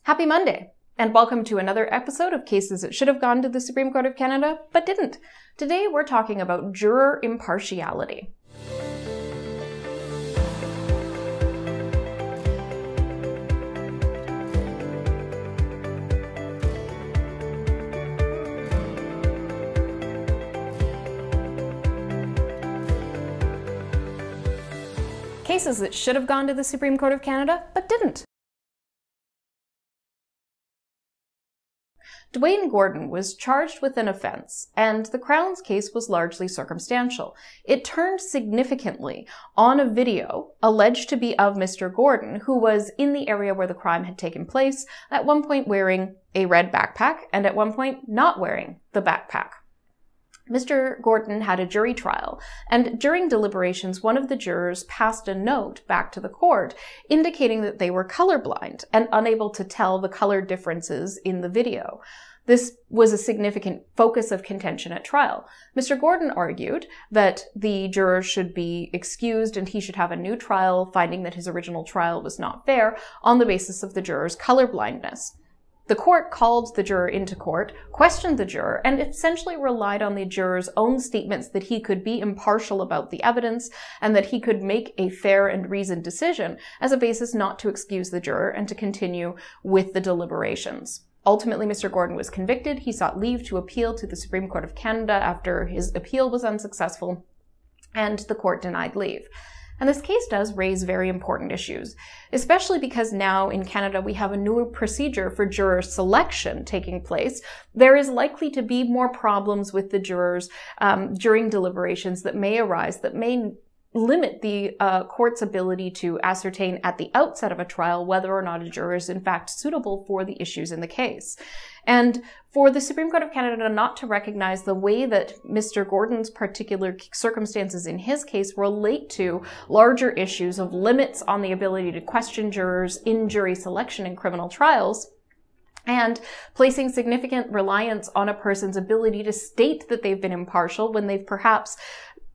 Happy Monday, and welcome to another episode of Cases That Should Have Gone to the Supreme Court of Canada, but didn't. Today we're talking about juror impartiality. Cases that should have gone to the Supreme Court of Canada, but didn't. Dwayne Gordon was charged with an offense, and the Crown's case was largely circumstantial. It turned significantly on a video alleged to be of Mr. Gordon, who was in the area where the crime had taken place, at one point wearing a red backpack, and at one point not wearing the backpack. Mr. Gordon had a jury trial, and during deliberations, one of the jurors passed a note back to the court indicating that they were colorblind and unable to tell the color differences in the video. This was a significant focus of contention at trial. Mr. Gordon argued that the juror should be excused and he should have a new trial, finding that his original trial was not fair on the basis of the juror's colorblindness. The court called the juror into court, questioned the juror, and essentially relied on the juror's own statements that he could be impartial about the evidence and that he could make a fair and reasoned decision as a basis not to excuse the juror and to continue with the deliberations. Ultimately, Mr. Gordon was convicted. He sought leave to appeal to the Supreme Court of Canada after his appeal was unsuccessful, and the court denied leave. And this case does raise very important issues, especially because now in Canada we have a new procedure for juror selection taking place. There is likely to be more problems with the jurors during deliberations that may arise, that may limit the court's ability to ascertain at the outset of a trial whether or not a juror is in fact suitable for the issues in the case. And for the Supreme Court of Canada not to recognize the way that Mr. Gordon's particular circumstances in his case relate to larger issues of limits on the ability to question jurors in jury selection in criminal trials, and placing significant reliance on a person's ability to state that they've been impartial when they've perhaps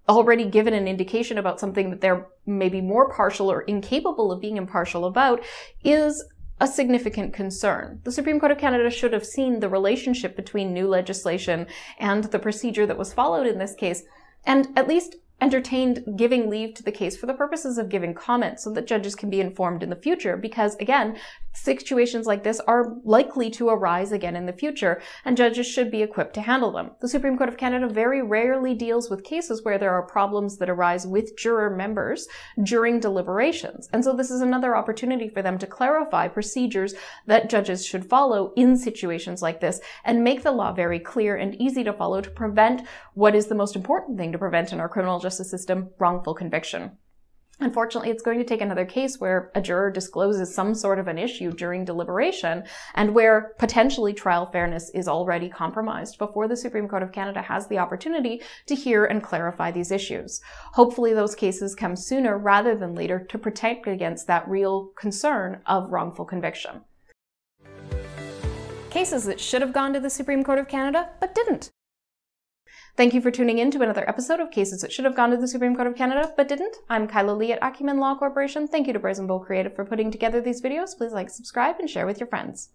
already given an indication about something that they're maybe more partial or incapable of being impartial about, is a significant concern. The Supreme Court of Canada should have seen the relationship between new legislation and the procedure that was followed in this case, and at least entertained giving leave to the case for the purposes of giving comments so that judges can be informed in the future, because again, situations like this are likely to arise again in the future, and judges should be equipped to handle them. The Supreme Court of Canada very rarely deals with cases where there are problems that arise with juror members during deliberations, and so this is another opportunity for them to clarify procedures that judges should follow in situations like this and make the law very clear and easy to follow to prevent what is the most important thing to prevent in our criminal justice system: wrongful conviction. Unfortunately, it's going to take another case where a juror discloses some sort of an issue during deliberation and where potentially trial fairness is already compromised before the Supreme Court of Canada has the opportunity to hear and clarify these issues. Hopefully those cases come sooner rather than later to protect against that real concern of wrongful conviction. Cases that should have gone to the Supreme Court of Canada, but didn't. Thank you for tuning in to another episode of Cases That Should Have Gone to the Supreme Court of Canada, but didn't. I'm Kyla Lee at Acumen Law Corporation. Thank you to Brazen Bull Creative for putting together these videos. Please like, subscribe, and share with your friends.